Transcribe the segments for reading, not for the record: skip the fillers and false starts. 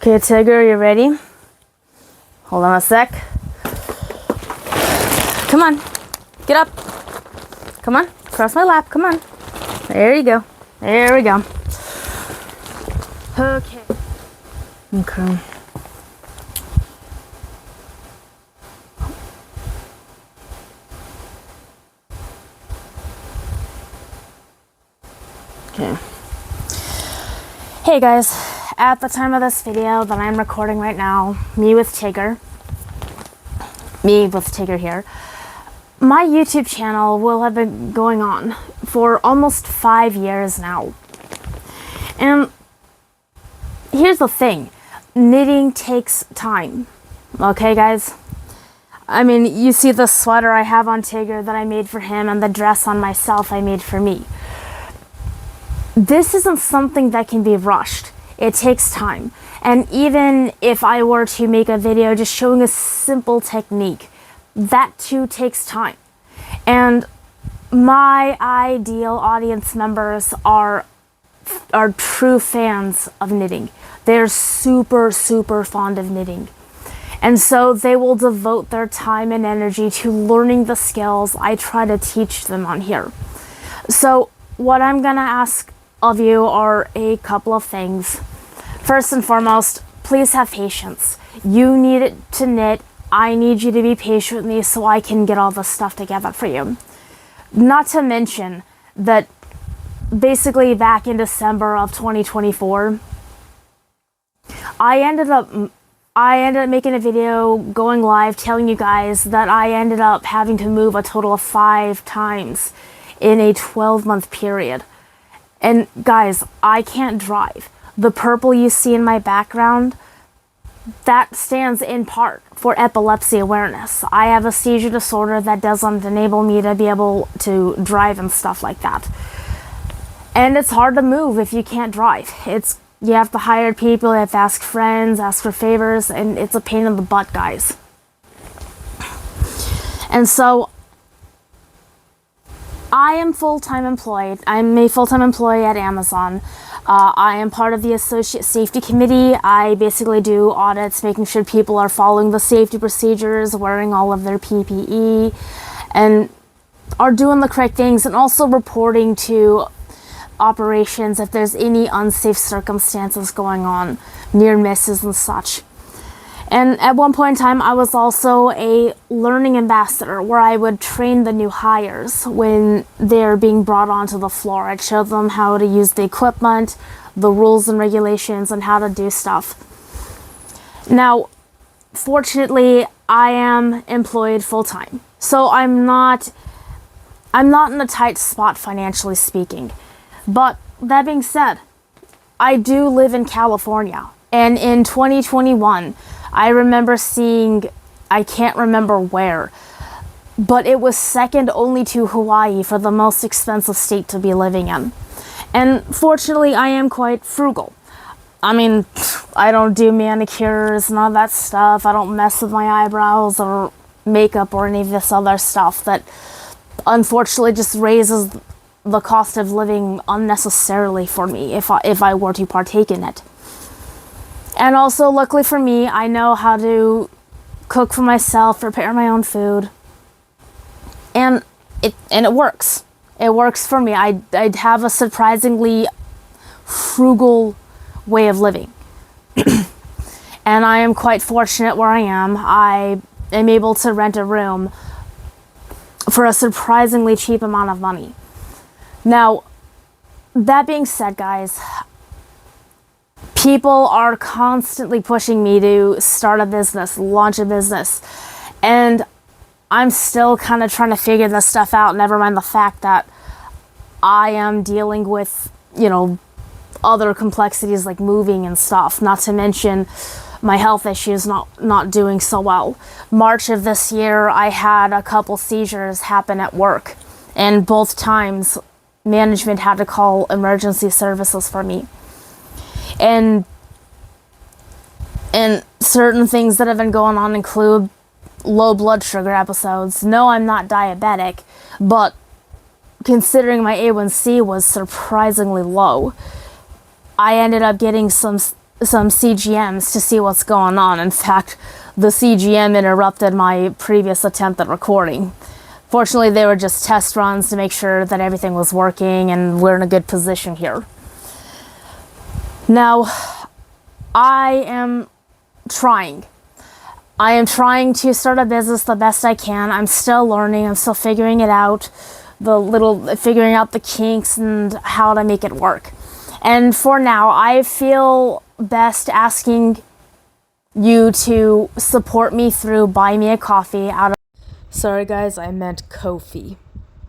Okay, Tigger, you ready? Hold on a sec. Come on. Get up. Come on. Cross my lap. Come on. There you go. There we go. Okay. Okay. Okay. Hey guys, at the time of this video that I'm recording right now, me with Tigger here, my YouTube channel will have been going on for almost 5 years now. And here's the thing, knitting takes time. Okay guys? I mean, you see the sweater I have on Tigger that I made for him and the dress on myself I made for me. This isn't something that can be rushed. It takes time. And even if I were to make a video just showing a simple technique, that too takes time. And my ideal audience members are true fans of knitting. They're super, super fond of knitting. And so they will devote their time and energy to learning the skills I try to teach them on here. So what I'm gonna ask of you are a couple of things. First and foremost, please have patience. You need it to knit. I need you to be patient with me so I can get all this stuff together for you. Not to mention that basically back in December of 2024, I ended up making a video going live telling you guys that I ended up having to move a total of 5 times in a 12-month period. And guys, I can't drive. The purple you see in my background, that stands in part for epilepsy awareness. I have a seizure disorder that doesn't enable me to be able to drive and stuff like that. And it's hard to move if you can't drive. You have to hire people, you have to ask friends, ask for favors, and it's a pain in the butt, guys. And so I am full-time employed. I'm a full-time employee at Amazon. I am part of the Associate Safety Committee. I basically do audits, making sure people are following the safety procedures, wearing all of their PPE, and are doing the correct things, and also reporting to operations if there's any unsafe circumstances going on, near misses and such. And at one point in time, I was also a learning ambassador where I would train the new hires when they're being brought onto the floor. I'd show them how to use the equipment, the rules and regulations, and how to do stuff. Now, fortunately, I am employed full-time. So I'm not in a tight spot financially speaking. But that being said, I do live in California. And in 2021, I remember seeing, I can't remember where, but it was second only to Hawaii for the most expensive state to be living in. And fortunately, I am quite frugal. I mean, I don't do manicures and all that stuff. I don't mess with my eyebrows or makeup or any of this other stuff that unfortunately just raises the cost of living unnecessarily for me if I were to partake in it. And also, luckily for me, I know how to cook for myself, prepare my own food, and it works. It works for me. I have a surprisingly frugal way of living, and I am quite fortunate where I am. I am able to rent a room for a surprisingly cheap amount of money. Now, that being said, guys, people are constantly pushing me to start a business, launch a business, and I'm still kind of trying to figure this stuff out, never mind the fact that I am dealing with, other complexities like moving and stuff, not to mention my health issues not doing so well. March of this year, I had a couple seizures happen at work, and both times management had to call emergency services for me. And certain things that have been going on include low blood sugar episodes. No, I'm not diabetic, but considering my A1C was surprisingly low, I ended up getting some some CGMs to see what's going on. In fact, the CGM interrupted my previous attempt at recording. Fortunately, they were just test runs to make sure that everything was working and we're in a good position here. Now, I am trying. I am trying to start a business the best I can. I'm still learning. I'm still figuring it out, figuring out the kinks and how to make it work. And for now, I feel best asking you to support me through Buy Me a Coffee out of... Sorry guys, I meant Ko-fi.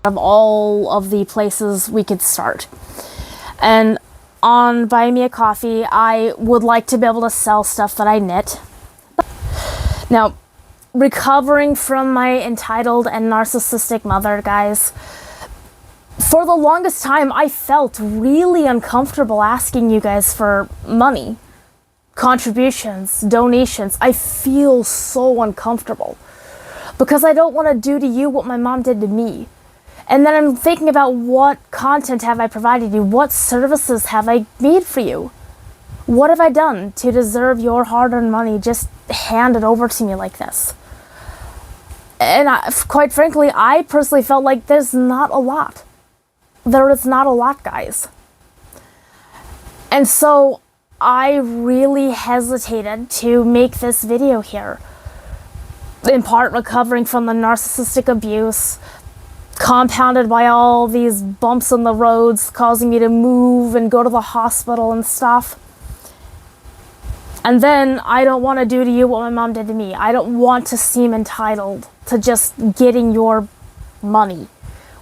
Of all of the places we could start. And on Buy Me a Coffee, I would like to be able to sell stuff that I knit. Now, recovering from my entitled and narcissistic mother, guys, for the longest time, I felt really uncomfortable asking you guys for money, contributions, donations. I feel so uncomfortable because I don't want to do to you what my mom did to me. And then I'm thinking about what content have I provided you? What services have I made for you? What have I done to deserve your hard-earned money just handed over to me like this? And quite frankly, I personally felt like there's not a lot. There is not a lot, guys. And so I really hesitated to make this video here. In part recovering from the narcissistic abuse, compounded by all these bumps in the roads causing me to move and go to the hospital and stuff. And then I don't want to do to you what my mom did to me. I don't want to seem entitled to just getting your money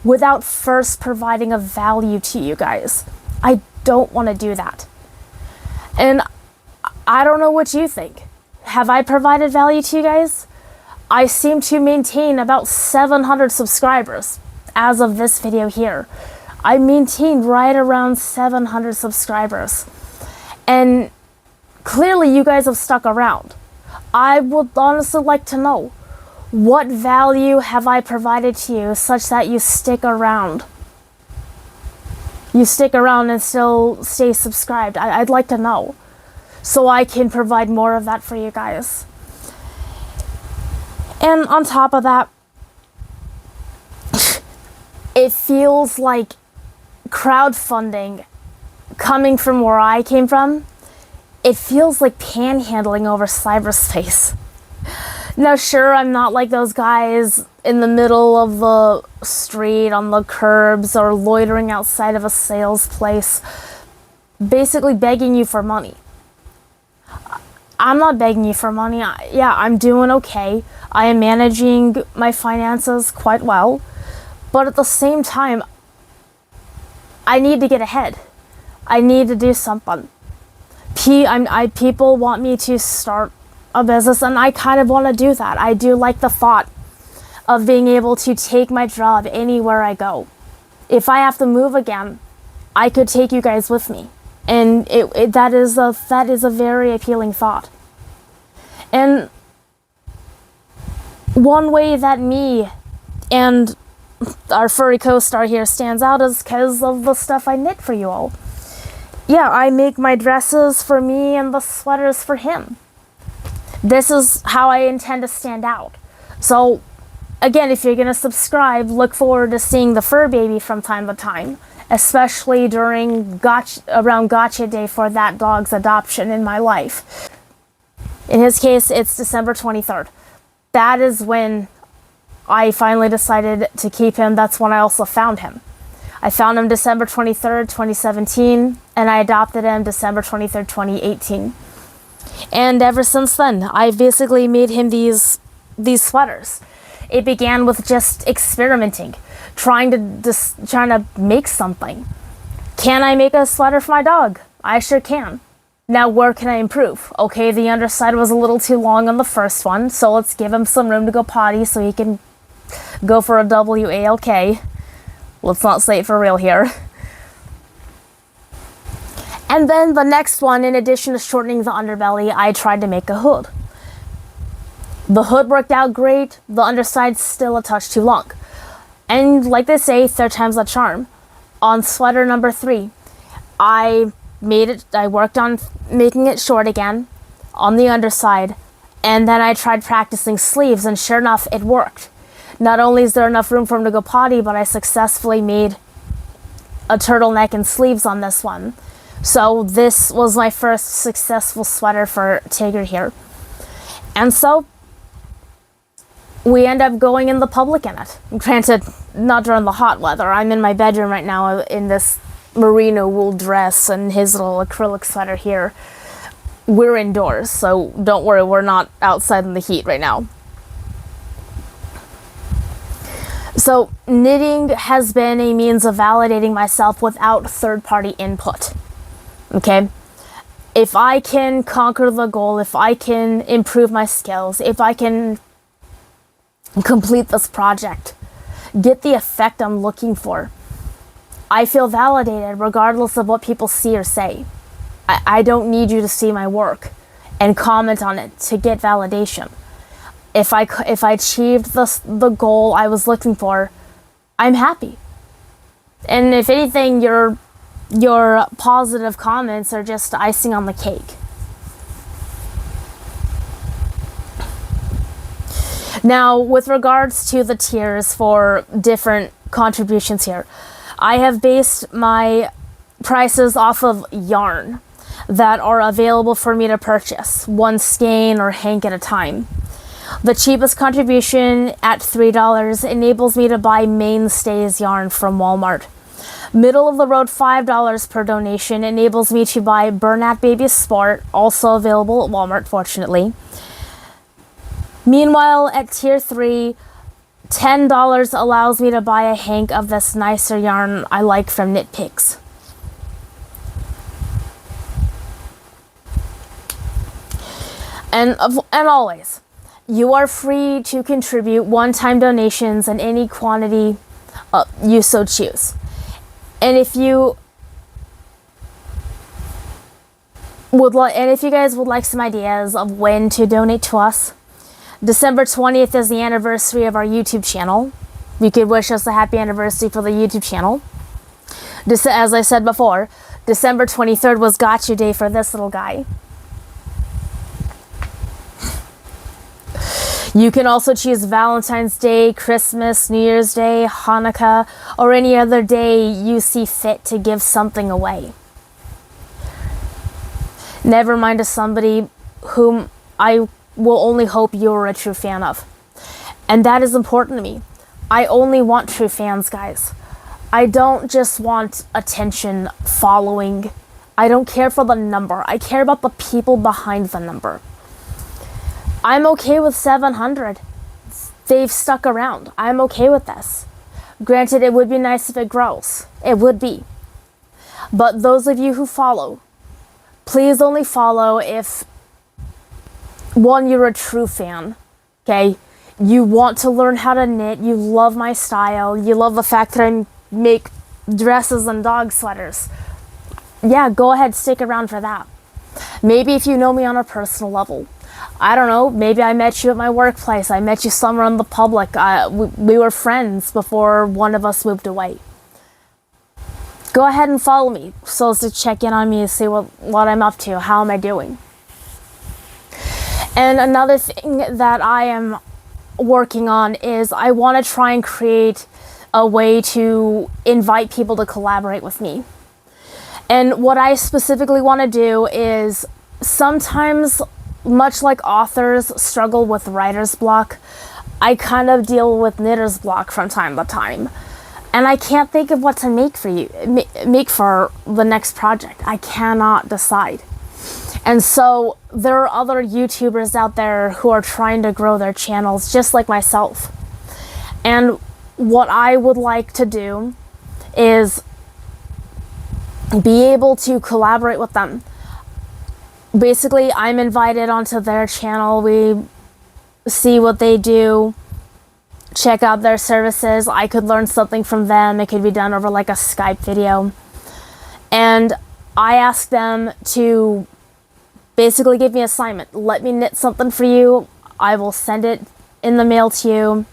without first providing a value to you guys. I don't want to do that. And I don't know what you think. Have I provided value to you guys? I seem to maintain about 700 subscribers as of this video here. I maintained right around 700 subscribers. And clearly you guys have stuck around. I would honestly like to know, what value have I provided to you such that you stick around? You stick around and still stay subscribed. I'd like to know, so I can provide more of that for you guys. And on top of that, it feels like crowdfunding, coming from where I came from, it feels like panhandling over cyberspace. Now, sure, I'm not like those guys in the middle of the street on the curbs or loitering outside of a sales place, basically begging you for money. I'm not begging you for money. Yeah, I'm doing okay. I am managing my finances quite well. But at the same time, I need to get ahead. I need to do something. People want me to start a business, and I kind of want to do that. I do like the thought of being able to take my job anywhere I go. If I have to move again, I could take you guys with me. And that is a very appealing thought. And one way that me and our furry co-star here stands out is because of the stuff I knit for you all. Yeah, I make my dresses for me and the sweaters for him. This is how I intend to stand out. So, again, if you're going to subscribe, look forward to seeing the fur baby from time to time, especially during around Gotcha Day for that dog's adoption in my life. In his case, it's December 23rd. That is when I finally decided to keep him. That's when I also found him. I found him December 23rd, 2017, and I adopted him December 23rd, 2018. And ever since then, I've basically made him these sweaters. It began with just experimenting, trying to make something. Can I make a sweater for my dog? I sure can. Now, where can I improve? Okay, the underside was a little too long on the first one, so let's give him some room to go potty so he can go for a WALK. Let's not say it for real here. And then the next one, in addition to shortening the underbelly, I tried to make a hood. The hood worked out great, the underside's still a touch too long. And like they say, third time's a charm. On sweater number 3, I I worked on making it short again on the underside, and then I tried practicing sleeves, and sure enough, it worked. Not only is there enough room for him to go potty, but I successfully made a turtleneck and sleeves on this one. So this was my first successful sweater for Tigger here. And so we end up going in the public in it. Granted, not during the hot weather. I'm in my bedroom right now in this merino wool dress and his little acrylic sweater here. We're indoors, so don't worry, we're not outside in the heat right now. So knitting has been a means of validating myself without third-party input. Okay? If I can conquer the goal, if I can improve my skills, if I can complete this project, get the effect I'm looking for, I feel validated regardless of what people see or say. I don't need you to see my work and comment on it to get validation. If I achieved the goal I was looking for, I'm happy. And if anything, your positive comments are just icing on the cake. Now, with regards to the tiers for different contributions here, I have based my prices off of yarn that are available for me to purchase, one skein or hank at a time. The cheapest contribution at $3 enables me to buy Mainstays yarn from Walmart. Middle of the road $5 per donation enables me to buy Bernat Baby Sport, also available at Walmart, fortunately. Meanwhile, at tier 3, $10 allows me to buy a hank of this nicer yarn I like from Knit Picks. And always, you are free to contribute one-time donations in any quantity you so choose. And if you guys would like some ideas of when to donate to us, December 20th is the anniversary of our YouTube channel. You could wish us a happy anniversary for the YouTube channel. As I said before, December 23rd was Gotcha Day for this little guy. You can also choose Valentine's Day, Christmas, New Year's Day, Hanukkah, or any other day you see fit to give something away. Never mind to somebody whom I will only hope you're a true fan of. And that is important to me. I only want true fans, guys. I don't just want attention, following. I don't care for the number. I care about the people behind the number. I'm okay with 700. They've stuck around. I'm okay with this. Granted, it would be nice if it grows. It would be. But those of you who follow, please only follow if, one, you're a true fan, okay? You want to learn how to knit. You love my style. You love the fact that I make dresses and dog sweaters. Yeah, go ahead, stick around for that. Maybe if you know me on a personal level. I don't know, maybe I met you at my workplace. I met you somewhere in the public. We were friends before one of us moved away. Go ahead and follow me so as to check in on me and see what I'm up to, how am I doing. And another thing that I am working on is I want to try and create a way to invite people to collaborate with me. And what I specifically want to do is sometimes, much like authors struggle with writer's block, I kind of deal with knitter's block from time to time. And I can't think of what to make for the next project. I cannot decide. And so there are other YouTubers out there who are trying to grow their channels just like myself. And what I would like to do is be able to collaborate with them. Basically, I'm invited onto their channel. We see what they do, check out their services. I could learn something from them. It could be done over like a Skype video. And I ask them to basically give me an assignment. Let me knit something for you. I will send it in the mail to you.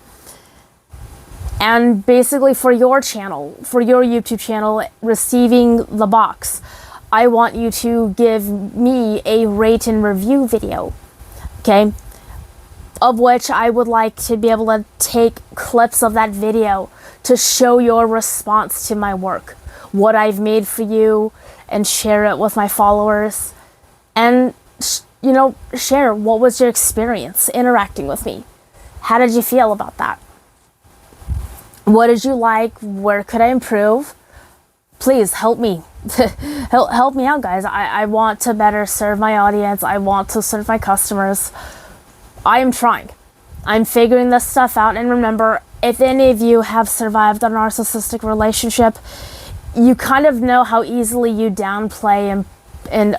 And basically for your channel, for your YouTube channel, receiving the box, I want you to give me a rate and review video, okay? Of which I would like to be able to take clips of that video to show your response to my work, what I've made for you, and share it with my followers. And, share what was your experience interacting with me. How did you feel about that? What did you like? Where could I improve? Please help me. help me out, guys. I want to better serve my audience. I want to serve my customers. I am trying. I'm figuring this stuff out. And remember, if any of you have survived a narcissistic relationship, you kind of know how easily you downplay and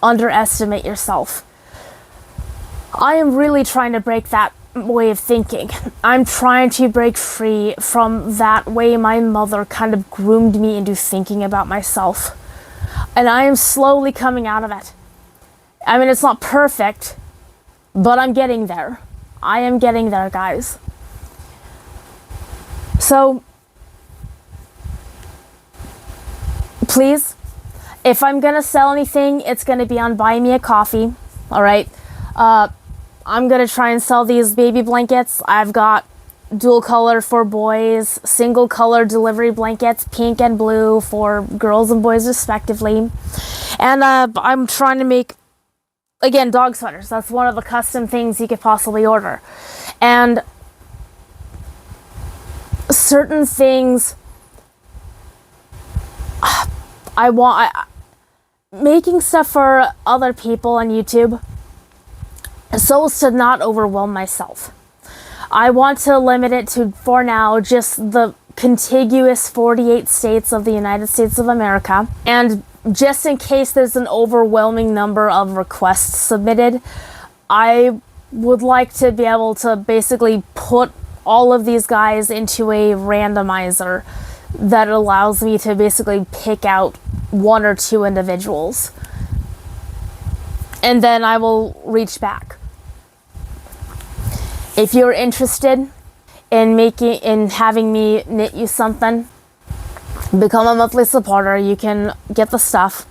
underestimate yourself. I am really trying to break that way of thinking. I'm trying to break free from that way my mother kind of groomed me into thinking about myself. And I am slowly coming out of it. I mean, it's not perfect, but I'm getting there. I am getting there, guys. So, please, if I'm gonna sell anything, it's gonna be on Buy Me a Coffee, all right? I'm gonna try and sell these baby blankets. I've got dual color for boys, single color delivery blankets, pink and blue for girls and boys respectively. And I'm trying to make, again, dog sweaters. That's one of the custom things you could possibly order. And certain things making stuff for other people on YouTube so as to not overwhelm myself. I want to limit it to, for now, just the contiguous 48 states of the United States of America. And just in case there's an overwhelming number of requests submitted, I would like to be able to basically put all of these guys into a randomizer that allows me to basically pick out one or two individuals. And then I will reach back. If you're interested in having me knit you something, become a monthly supporter. You can get the stuff.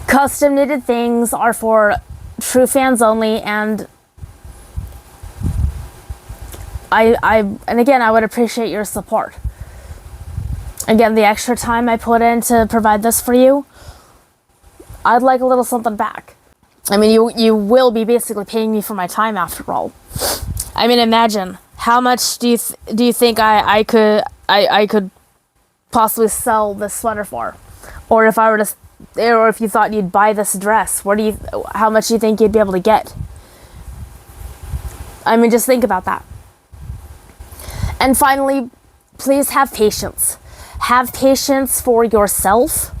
Custom knitted things are for true fans only, and I would appreciate your support. Again, the extra time I put in to provide this for you, I'd like a little something back. I mean, you will be basically paying me for my time after all. I mean, imagine how much do you think I could possibly sell this sweater for, or if I were to, or if you thought you'd buy this dress, how much do you think you'd be able to get? I mean, just think about that. And finally, please have patience. Have patience for yourself,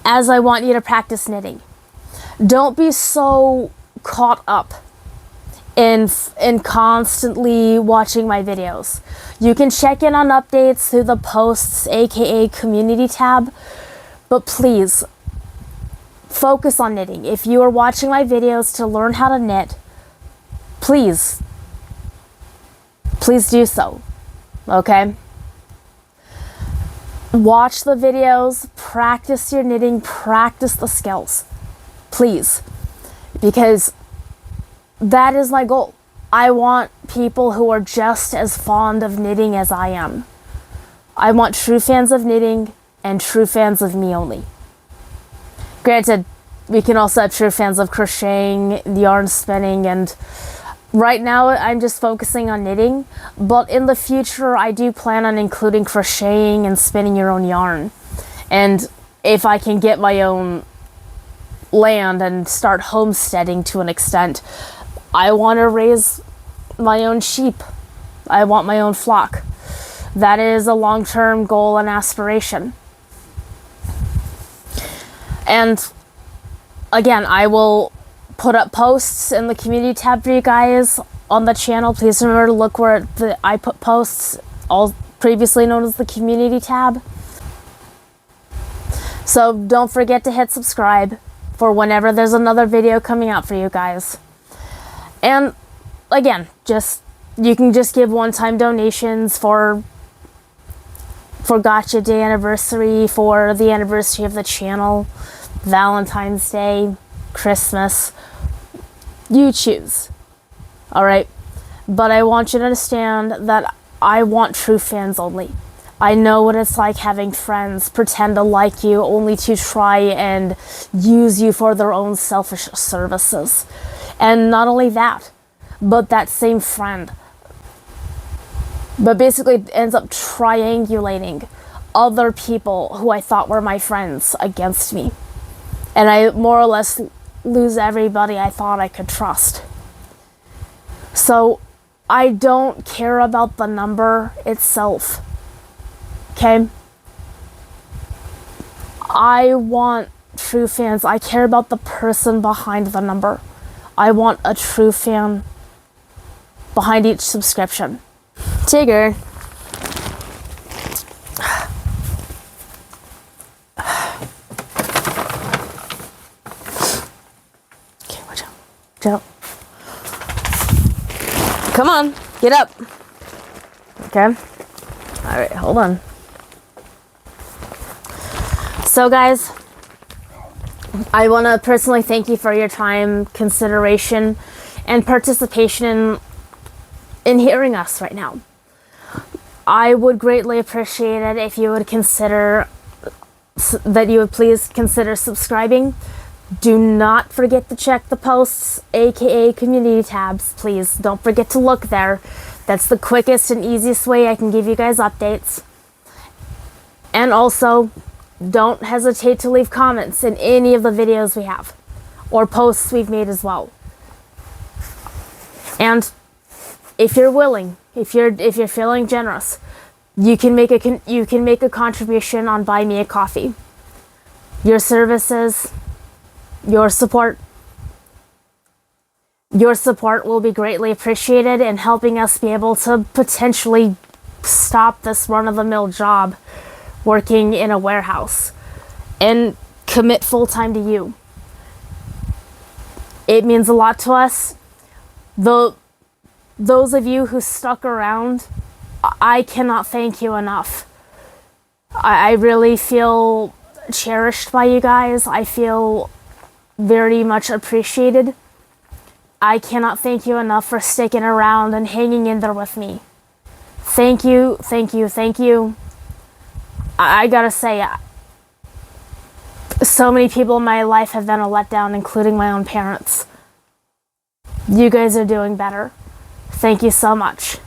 as I want you to practice knitting. Don't be so caught up in constantly watching my videos. You can check in on updates through the posts, aka community tab, but please focus on knitting. If you are watching my videos to learn how to knit, please do so, okay? Watch the videos, practice your knitting, practice the skills. Please, because that is my goal. I want people who are just as fond of knitting as I am. I want true fans of knitting and true fans of me only. Granted, we can also have true fans of crocheting, yarn spinning, and right now I'm just focusing on knitting, but in the future I do plan on including crocheting and spinning your own yarn. And if I can get my own land and start homesteading to an extent, I want to raise my own sheep. I want my own flock. That is a long-term goal and aspiration. And again, I will put up posts in the community tab for you guys on the channel. Please remember to look where I put posts, all previously known as the community tab. So don't forget to hit subscribe for whenever there's another video coming out for you guys. And again, you can just give one-time donations for for Gotcha Day anniversary, for the anniversary of the channel, Valentine's Day, Christmas. You choose. Alright? But I want you to understand that I want true fans only. I know what it's like having friends pretend to like you only to try and use you for their own selfish services. And not only that, but that same friend basically ends up triangulating other people who I thought were my friends against me. And I more or less lose everybody I thought I could trust. So I don't care about the number itself. Okay? I want true fans. I care about the person behind the number. I want a true fan behind each subscription. Tigger. Okay, watch out. Watch out. Come on, get up. Okay. All right, hold on. So guys, I want to personally thank you for your time, consideration, and participation in hearing us right now. I would greatly appreciate it if you would please consider subscribing. Do not forget to check the posts, aka community tabs, please. Don't forget to look there. That's the quickest and easiest way I can give you guys updates. And also, don't hesitate to leave comments in any of the videos we have or posts we've made as well. And if you're willing, if you're feeling generous, you can make a contribution on Buy Me a Coffee. Your services, your support will be greatly appreciated in helping us be able to potentially stop this run-of-the-mill job working in a warehouse and commit full-time to you. It means a lot to us. Those of you who stuck around, I cannot thank you enough. I really feel cherished by you guys. I feel very much appreciated. I cannot thank you enough for sticking around and hanging in there with me. Thank you, thank you, thank you. I gotta say, so many people in my life have been a letdown, including my own parents. You guys are doing better. Thank you so much.